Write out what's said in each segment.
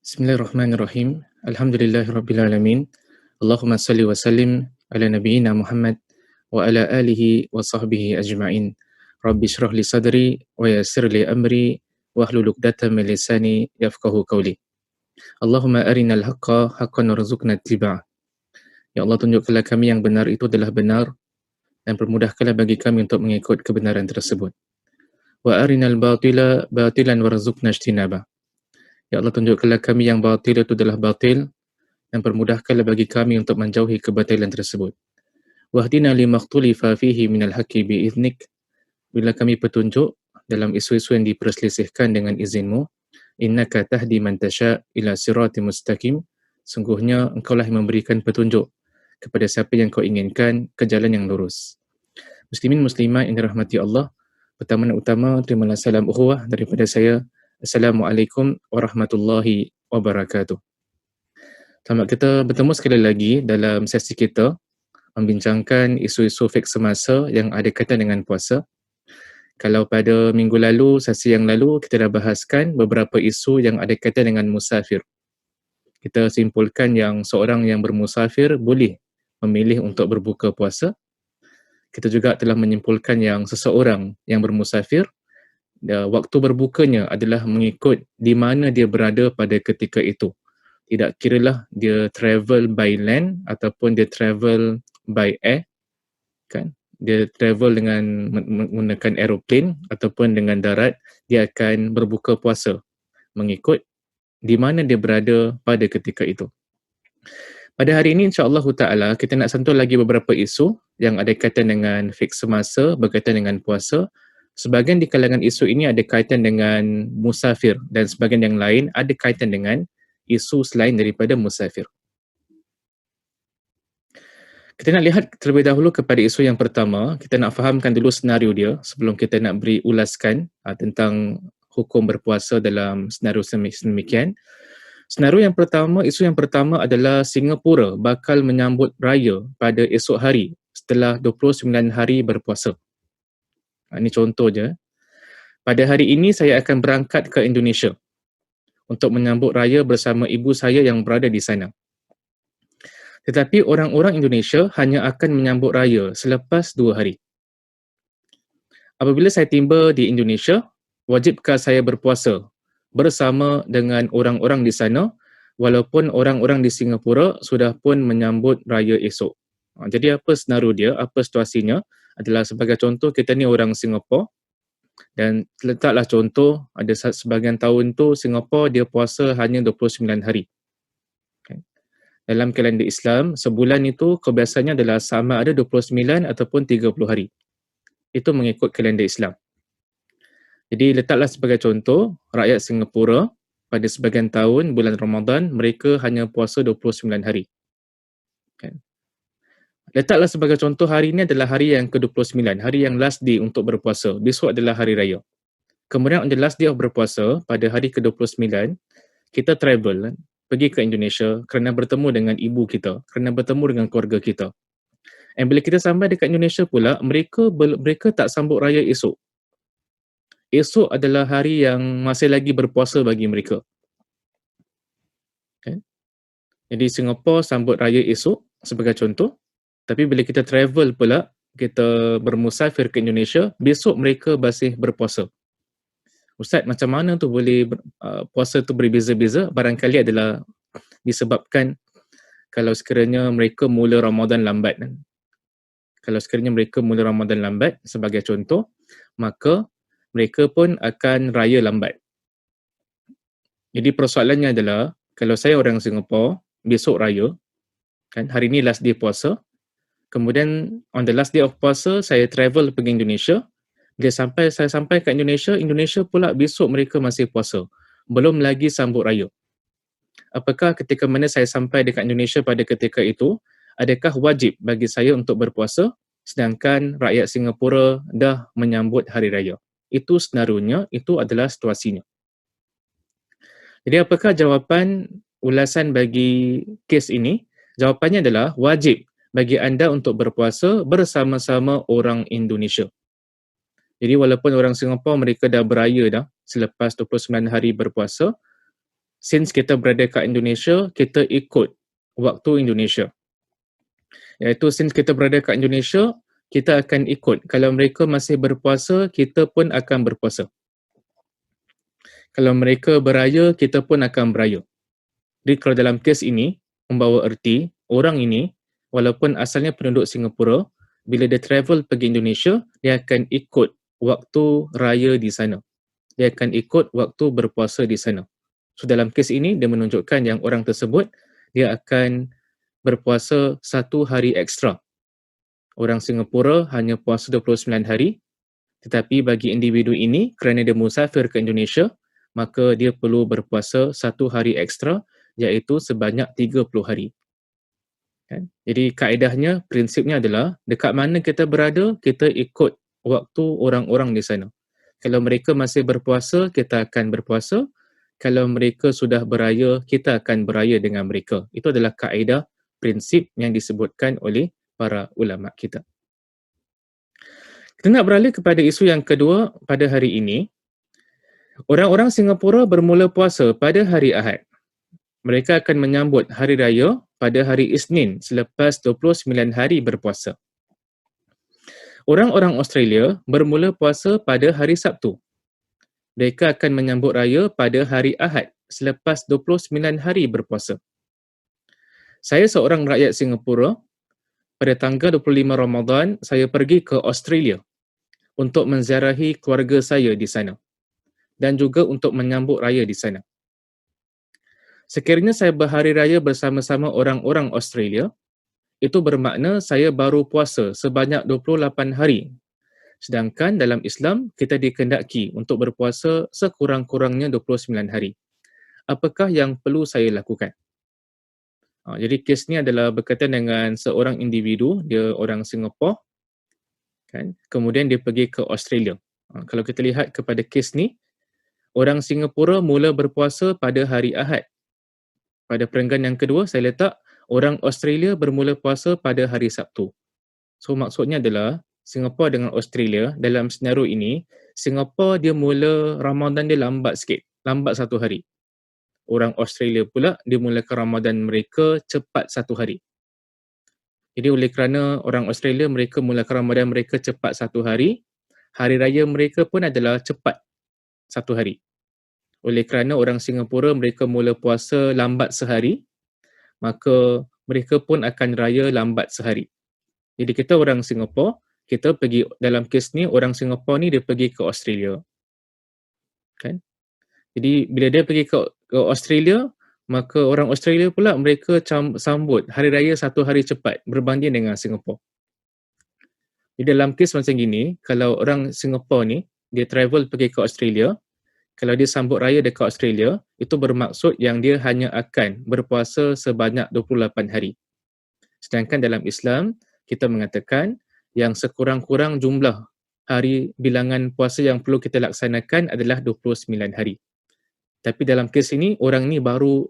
Bismillahirrahmanirrahim. Alhamdulillahirabbil alamin. Allahumma salli wa sallim ala nabiyyina Muhammad wa ala alihi wa sahbihi ajma'in. Rabbi shrah li sadri wa yassir li amri wahlul 'uqdatam min lisani yafqahu qawli. Allahumma arinal haqqa haqqan warzuqna ittiba'ah. Ya Allah, tunjukkanlah kami yang benar itu adalah benar dan permudahkanlah bagi kami untuk mengikut kebenaran tersebut. Wa arinal batila batilan warzuqna ijtinabah. Ya Allah, tunjukkanlah kami yang batil itu adalah batil dan permudahkanlah bagi kami untuk menjauhi kebatilan tersebut. Wahdina limakhtulifa fihi minal haqqi biiznik. Bila kami petunjuk dalam isu-isu yang diperselisihkan dengan izinmu, innaka tahdi man tasha ila siratim mustaqim. Sungguhnya engkaulah yang memberikan petunjuk kepada siapa yang kau inginkan ke jalan yang lurus. Muslimin muslimat yang dirahmati Allah, pertama dan utama terimalah salam ukhuwah daripada saya. Assalamualaikum warahmatullahi wabarakatuh. Selamat kita bertemu sekali lagi dalam sesi kita membincangkan isu-isu fik semasa yang ada kaitan dengan puasa. Kalau pada minggu lalu, sesi yang lalu, kita dah bahaskan beberapa isu yang ada kaitan dengan musafir. Kita simpulkan yang seorang yang bermusafir boleh memilih untuk berbuka puasa. Kita juga telah menyimpulkan yang seseorang yang bermusafir, waktu berbukanya adalah mengikut di mana dia berada pada ketika itu. Tidak kiralah dia travel by land ataupun dia travel by air, kan? Dia travel dengan menggunakan aeroplane ataupun dengan darat, dia akan berbuka puasa mengikut di mana dia berada pada ketika itu. Pada hari ini insya-Allah taala kita nak sentuh lagi beberapa isu yang ada kaitan dengan fik semasa berkaitan dengan puasa. Sebahagian di kalangan isu ini ada kaitan dengan musafir dan sebahagian yang lain ada kaitan dengan isu selain daripada musafir. Kita nak lihat terlebih dahulu kepada isu yang pertama. Kita nak fahamkan dulu senario dia sebelum kita nak beri ulaskan tentang hukum berpuasa dalam senario sedemikian. Senario yang pertama, isu yang pertama adalah Singapura bakal menyambut raya pada esok hari setelah 29 hari berpuasa. Ini contoh je. Pada hari ini saya akan berangkat ke Indonesia untuk menyambut raya bersama ibu saya yang berada di sana. Tetapi orang-orang Indonesia hanya akan menyambut raya selepas 2 hari. Apabila saya tiba di Indonesia, wajibkah saya berpuasa bersama dengan orang-orang di sana walaupun orang-orang di Singapura sudah pun menyambut raya esok? Jadi apa senario dia, apa situasinya adalah sebagai contoh kita ni orang Singapura dan letaklah contoh ada sebahagian tahun tu Singapura dia puasa hanya 29 hari. Okay. Dalam kalender Islam, sebulan itu kebiasaannya adalah sama ada 29 ataupun 30 hari. Itu mengikut kalender Islam. Jadi letaklah sebagai contoh, rakyat Singapura pada sebahagian tahun bulan Ramadan mereka hanya puasa 29 hari. Okay. Letaklah sebagai contoh hari ini adalah hari yang ke-29, hari yang last day untuk berpuasa. Besok adalah hari raya. Kemudian on the last day of berpuasa, pada hari ke-29, kita travel, pergi ke Indonesia kerana bertemu dengan ibu kita, kerana bertemu dengan keluarga kita. Dan bila kita sampai dekat Indonesia pula, mereka tak sambut raya esok. Esok adalah hari yang masih lagi berpuasa bagi mereka. Okay. Jadi Singapura sambut raya esok sebagai contoh. Tapi bila kita travel pula, kita bermusafir ke Indonesia, besok mereka masih berpuasa. Ustaz, macam mana tu boleh puasa tu berbeza-beza? Barangkali adalah disebabkan kalau sekiranya mereka mula Ramadan lambat. Kalau sekiranya mereka mula Ramadan lambat, sebagai contoh, maka mereka pun akan raya lambat. Jadi persoalannya adalah, kalau saya orang Singapura, besok raya, kan, hari ni last day puasa, kemudian on the last day of puasa, saya travel pergi Indonesia. Bila saya sampai ke Indonesia, Indonesia pula besok mereka masih puasa. Belum lagi sambut raya. Apakah ketika mana saya sampai dekat Indonesia pada ketika itu, adakah wajib bagi saya untuk berpuasa sedangkan rakyat Singapura dah menyambut hari raya? Itu senarionya, itu adalah situasinya. Jadi apakah jawapan ulasan bagi kes ini? Jawapannya adalah wajib bagi anda untuk berpuasa bersama-sama orang Indonesia. Jadi walaupun orang Singapura mereka dah beraya dah selepas 29 hari berpuasa, since kita berada kat Indonesia, kita ikut waktu Indonesia. Iaitu since kita berada kat Indonesia, kita akan ikut. Kalau mereka masih berpuasa, kita pun akan berpuasa. Kalau mereka beraya, kita pun akan beraya. Jadi kalau dalam kes ini, membawa erti, orang ini, walaupun asalnya penduduk Singapura, bila dia travel pergi Indonesia, dia akan ikut waktu raya di sana. Dia akan ikut waktu berpuasa di sana. So dalam kes ini, dia menunjukkan yang orang tersebut, dia akan berpuasa 1 hari ekstra. Orang Singapura hanya puasa 29 hari, tetapi bagi individu ini, kerana dia musafir ke Indonesia, maka dia perlu berpuasa 1 hari ekstra, iaitu sebanyak 30 hari. Kan? Jadi kaedahnya, prinsipnya adalah dekat mana kita berada, kita ikut waktu orang-orang di sana. Kalau mereka masih berpuasa, kita akan berpuasa. Kalau mereka sudah beraya, kita akan beraya dengan mereka. Itu adalah kaedah prinsip yang disebutkan oleh para ulama kita. Kita nak beralih kepada isu yang kedua pada hari ini. Orang-orang Singapura bermula puasa pada hari Ahad. Mereka akan menyambut hari raya pada hari Isnin selepas 29 hari berpuasa. Orang-orang Australia bermula puasa pada hari Sabtu. Mereka akan menyambut raya pada hari Ahad selepas 29 hari berpuasa. Saya seorang rakyat Singapura. Pada tanggal 25 Ramadan, saya pergi ke Australia untuk menziarahi keluarga saya di sana dan juga untuk menyambut raya di sana. Sekiranya saya berhari raya bersama-sama orang-orang Australia, itu bermakna saya baru puasa sebanyak 28 hari. Sedangkan dalam Islam, kita dikehendaki untuk berpuasa sekurang-kurangnya 29 hari. Apakah yang perlu saya lakukan? Jadi kes ni adalah berkaitan dengan seorang individu, dia orang Singapura, kan? Kemudian dia pergi ke Australia. Kalau kita lihat kepada kes ni, orang Singapura mula berpuasa pada hari Ahad. Pada perenggan yang kedua, saya letak orang Australia bermula puasa pada hari Sabtu. So maksudnya adalah Singapura dengan Australia dalam senario ini, Singapura dia mula Ramadan dia lambat sikit, lambat 1 hari. Orang Australia pula dia mulakan Ramadan mereka cepat 1 hari. Jadi oleh kerana orang Australia mereka mulakan Ramadan mereka cepat 1 hari, hari raya mereka pun adalah cepat 1 hari. Oleh kerana orang Singapura mereka mula puasa lambat sehari, maka mereka pun akan raya lambat sehari. Jadi kita orang Singapura, kita pergi dalam kes ni, orang Singapura ni dia pergi ke Australia. Kan? Jadi bila dia pergi ke Australia, maka orang Australia pula mereka sambut hari raya 1 hari cepat berbanding dengan Singapura. Di dalam kes macam gini, kalau orang Singapura ni dia travel pergi ke Australia, kalau dia sambut raya dekat Australia, itu bermaksud yang dia hanya akan berpuasa sebanyak 28 hari. Sedangkan dalam Islam, kita mengatakan yang sekurang-kurang jumlah hari bilangan puasa yang perlu kita laksanakan adalah 29 hari. Tapi dalam kes ini, orang ni baru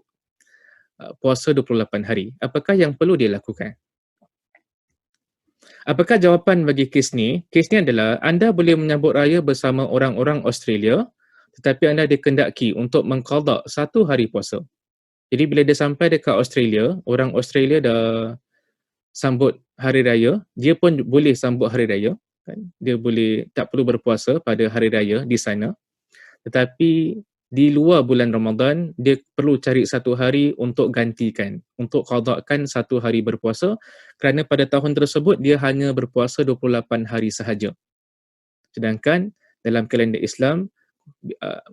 puasa 28 hari. Apakah yang perlu dia lakukan? Apakah jawapan bagi kes ni? Kes ni adalah anda boleh menyambut raya bersama orang-orang Australia, tetapi anda dikehendaki untuk mengqada 1 hari puasa. Jadi bila dia sampai dekat Australia, orang Australia dah sambut hari raya, dia pun boleh sambut hari raya. Kan? Dia boleh tak perlu berpuasa pada hari raya di sana. Tetapi di luar bulan Ramadan, dia perlu cari 1 hari untuk gantikan, untuk qadakan 1 hari berpuasa, kerana pada tahun tersebut dia hanya berpuasa 28 hari sahaja. Sedangkan dalam kalender Islam,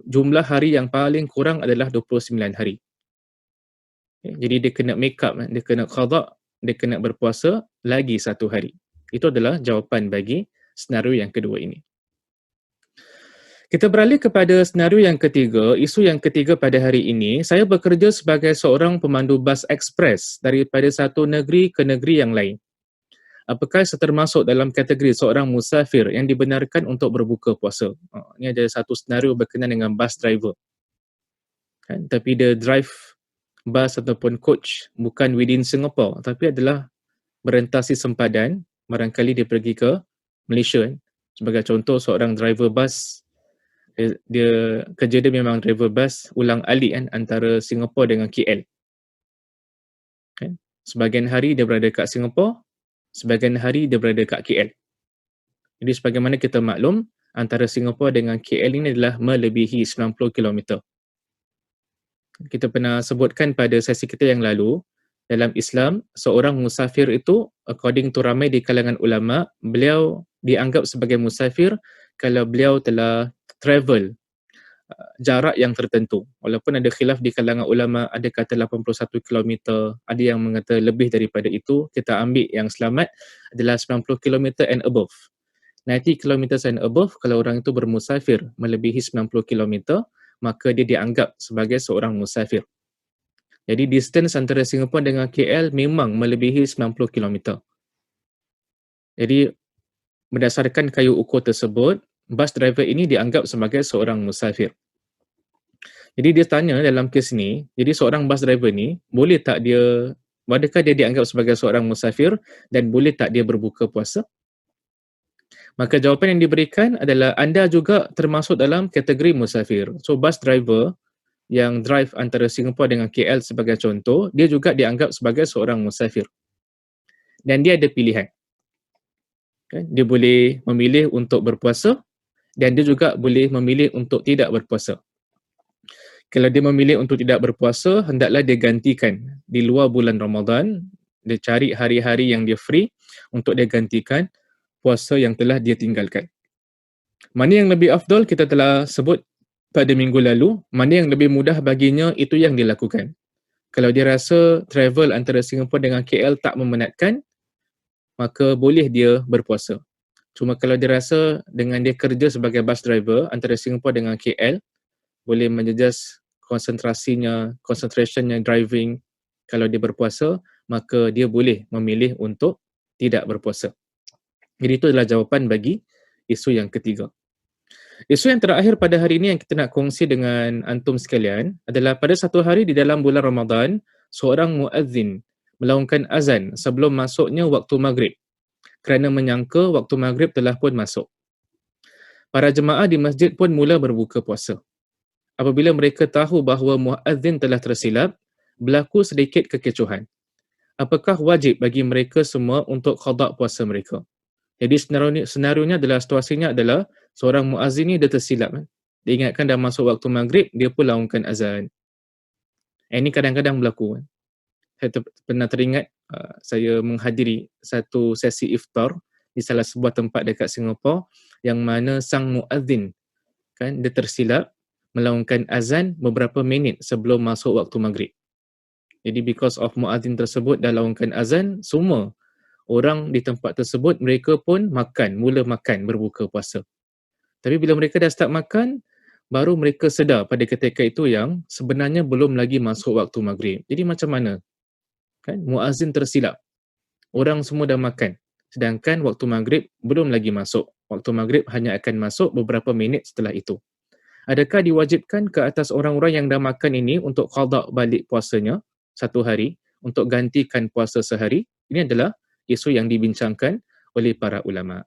jumlah hari yang paling kurang adalah 29 hari. Jadi dia kena make up, dia kena qada, dia kena berpuasa lagi 1 hari. Itu adalah jawapan bagi senario yang kedua ini. Kita beralih kepada senario yang ketiga, isu yang ketiga pada hari ini. Saya bekerja sebagai seorang pemandu bas ekspres daripada satu negeri ke negeri yang lain. Apakah saya termasuk dalam kategori seorang musafir yang dibenarkan untuk berbuka puasa? Ini ada satu senario berkenaan dengan bus driver. Kan? Tapi dia drive bus ataupun coach bukan within Singapore, tapi adalah merentasi sempadan, barangkali dia pergi ke Malaysia. Sebagai contoh, seorang driver bus Dia kerja dia memang driver bas ulang alik kan antara Singapore dengan KL kan. Sebahagian hari dia berada kat Singapore, sebahagian hari dia berada kat KL. Jadi sebagaimana kita maklum, antara Singapore dengan KL ini adalah melebihi 90 kilometer. Kita pernah sebutkan pada sesi kita yang lalu, dalam Islam, seorang musafir itu, according to ramai di kalangan ulama, beliau dianggap sebagai musafir kalau beliau telah travel jarak yang tertentu. Walaupun ada khilaf di kalangan ulama, ada kata 81 kilometer, ada yang mengata lebih daripada itu, kita ambil yang selamat adalah 90 kilometer and above. 90 kilometers and above, kalau orang itu bermusafir melebihi 90 kilometer, maka dia dianggap sebagai seorang musafir. Jadi distance antara Singapore dengan KL memang melebihi 90 kilometer. Jadi berdasarkan kayu ukur tersebut, bus driver ini dianggap sebagai seorang musafir. Jadi dia tanya dalam kes ni, jadi seorang bus driver ni, boleh tak dia, adakah dia dianggap sebagai seorang musafir dan boleh tak dia berbuka puasa? Maka jawapan yang diberikan adalah anda juga termasuk dalam kategori musafir. So bus driver yang drive antara Singapore dengan KL sebagai contoh, dia juga dianggap sebagai seorang musafir. Dan dia ada pilihan. Kan? Dia boleh memilih untuk berpuasa dan dia juga boleh memilih untuk tidak berpuasa. Kalau dia memilih untuk tidak berpuasa, hendaklah dia gantikan di luar bulan Ramadan, dia cari hari-hari yang dia free untuk dia gantikan puasa yang telah dia tinggalkan. Mana yang lebih afdal kita telah sebut pada minggu lalu, mana yang lebih mudah baginya itu yang dilakukan. Kalau dia rasa travel antara Singapore dengan KL tak memenatkan, maka boleh dia berpuasa. Cuma kalau dia rasa dengan dia kerja sebagai bus driver antara Singapore dengan KL, boleh menjejas concentrationnya driving. Kalau dia berpuasa, maka dia boleh memilih untuk tidak berpuasa. Jadi itu adalah jawapan bagi isu yang ketiga. Isu yang terakhir pada hari ini yang kita nak kongsi dengan antum sekalian adalah pada satu hari di dalam bulan Ramadan, seorang muazzin melaungkan azan sebelum masuknya waktu maghrib kerana menyangka waktu maghrib telah pun masuk. Para jemaah di masjid pun mula berbuka puasa. Apabila mereka tahu bahawa muazzin telah tersilap, berlaku sedikit kekecohan. Apakah wajib bagi mereka semua untuk qada puasa mereka? Jadi senarionya adalah, situasinya adalah seorang muazzin ni dia tersilap. Dia ingatkan dah masuk waktu maghrib, dia pun laungkan azan. Ini kadang-kadang berlaku. Saya pernah teringat saya menghadiri satu sesi iftar di salah sebuah tempat dekat Singapore yang mana sang muazzin kan dia tersilap melaungkan azan beberapa minit sebelum masuk waktu maghrib. Jadi because of muazzin tersebut dah laungkan azan, semua orang di tempat tersebut mereka pun mula makan berbuka puasa. Tapi bila mereka dah start makan, baru mereka sedar pada ketika itu yang sebenarnya belum lagi masuk waktu maghrib. Jadi macam mana? Kan muazzin tersilap. Orang semua dah makan. Sedangkan waktu maghrib belum lagi masuk. Waktu maghrib hanya akan masuk beberapa minit setelah itu. Adakah diwajibkan ke atas orang-orang yang dah makan ini untuk qada balik puasanya satu hari, untuk gantikan puasa sehari? Ini adalah isu yang dibincangkan oleh para ulama.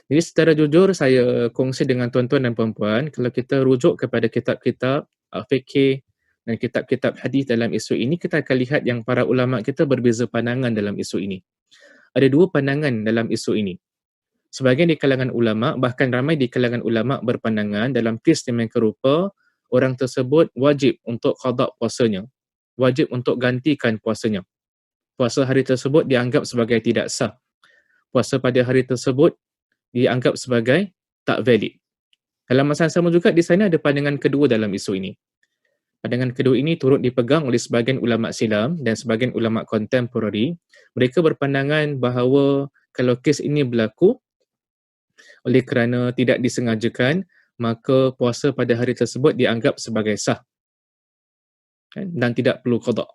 Jadi secara jujur saya kongsi dengan tuan-tuan dan puan-puan, kalau kita rujuk kepada kitab-kitab fikih dan kitab-kitab hadis dalam isu ini, kita akan lihat yang para ulama kita berbeza pandangan dalam isu ini. Ada dua pandangan dalam isu ini. Sebahagian di kalangan ulama, bahkan ramai di kalangan ulama berpandangan dalam kes demikian rupa, orang tersebut wajib untuk qada puasanya. Wajib untuk gantikan puasanya. Puasa hari tersebut dianggap sebagai tidak sah. Puasa pada hari tersebut dianggap sebagai tak valid. Dalam masa yang sama juga di sana ada pandangan kedua dalam isu ini. Pandangan kedua ini turut dipegang oleh sebahagian ulama silam dan sebahagian ulama kontemporari. Mereka berpandangan bahawa kalau kes ini berlaku oleh kerana tidak disengajakan, maka puasa pada hari tersebut dianggap sebagai sah dan tidak perlu qada.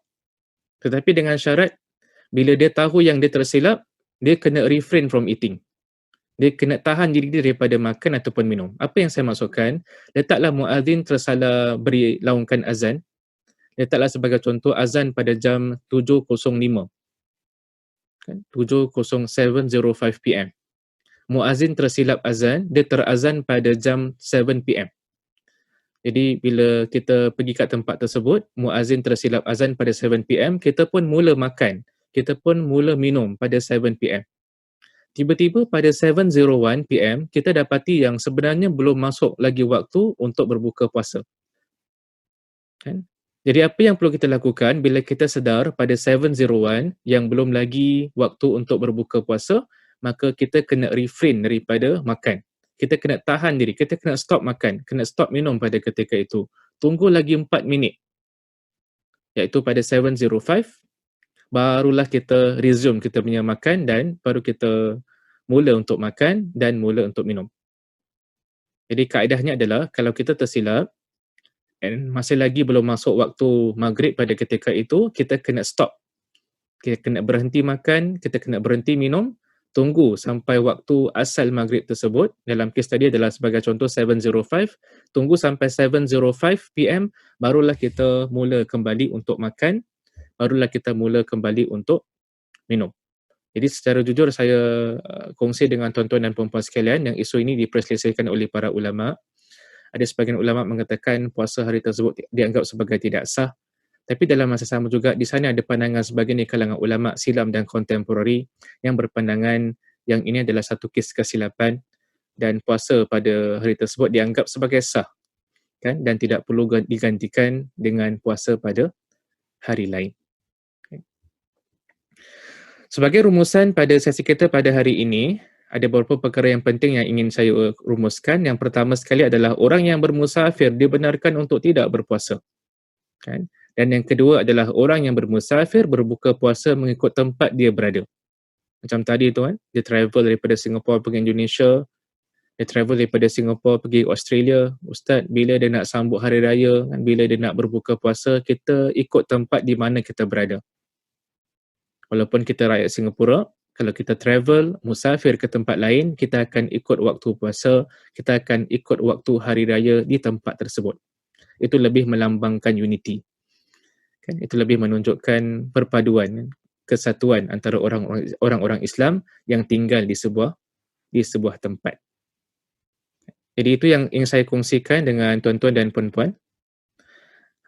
Tetapi dengan syarat, bila dia tahu yang dia tersilap, dia kena refrain from eating. Dia kena tahan diri dia daripada makan ataupun minum. Apa yang saya maksudkan, letaklah muazzin tersalah beri laungkan azan. Letaklah sebagai contoh azan pada jam 7.05. 7:07:05 PM. Muazzin tersilap azan, dia terazan pada jam 7 PM. Jadi bila kita pergi kat tempat tersebut, muazzin tersilap azan pada 7 PM, kita pun mula makan, kita pun mula minum pada 7 PM. Tiba-tiba pada 7:01 PM, kita dapati yang sebenarnya belum masuk lagi waktu untuk berbuka puasa, kan. Jadi apa yang perlu kita lakukan bila kita sedar pada 7:01 yang belum lagi waktu untuk berbuka puasa, maka kita kena refrain daripada makan. Kita kena tahan diri, kita kena stop makan, kena stop minum pada ketika itu. Tunggu lagi 4 minit, iaitu pada 7:05, barulah kita resume kita punya makan dan baru kita mula untuk makan dan mula untuk minum. Jadi kaedahnya adalah kalau kita tersilap and masih lagi belum masuk waktu maghrib pada ketika itu, kita kena stop. Kita kena berhenti makan, kita kena berhenti minum, tunggu sampai waktu asal maghrib tersebut. Dalam kes tadi adalah sebagai contoh 7:05, tunggu sampai 7:05 PM, barulah kita mula kembali untuk makan, barulah kita mula kembali untuk minum. Jadi secara jujur saya kongsi dengan tuan-tuan dan puan-puan sekalian yang isu ini diperselisihkan oleh para ulama. Ada sebahagian ulama mengatakan puasa hari tersebut dianggap sebagai tidak sah. Tapi dalam masa sama juga di sana ada pandangan sebahagian di kalangan ulama silam dan kontemporari yang berpandangan yang ini adalah satu kes kesilapan dan puasa pada hari tersebut dianggap sebagai sah, kan, dan tidak perlu digantikan dengan puasa pada hari lain. Sebagai rumusan pada sesi kita pada hari ini, ada beberapa perkara yang penting yang ingin saya rumuskan. Yang pertama sekali adalah orang yang bermusafir dibenarkan untuk tidak berpuasa, kan? Dan yang kedua adalah orang yang bermusafir berbuka puasa mengikut tempat dia berada. Macam tadi tu kan, dia travel daripada Singapura pergi Indonesia, dia travel daripada Singapura pergi Australia. Ustaz, bila dia nak sambut hari raya, bila dia nak berbuka puasa, kita ikut tempat di mana kita berada. Walaupun kita rakyat Singapura, kalau kita travel, musafir ke tempat lain, kita akan ikut waktu puasa, kita akan ikut waktu hari raya di tempat tersebut. Itu lebih melambangkan unity. Kan? Itu lebih menunjukkan perpaduan, kesatuan antara orang-orang Islam yang tinggal di sebuah tempat. Jadi itu yang ingin saya kongsikan dengan tuan-tuan dan puan-puan.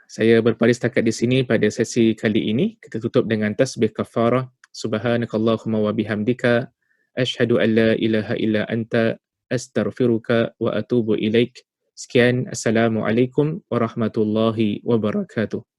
Saya berpaling setakat di sini pada sesi kali ini. Kita tutup dengan tasbih kafarah. Subhanakallahumma wa bihamdika asyhadu an la ilaha illa anta astaghfiruka wa atubu ilaik. Sekian, Assalamualaikum warahmatullahi wabarakatuh.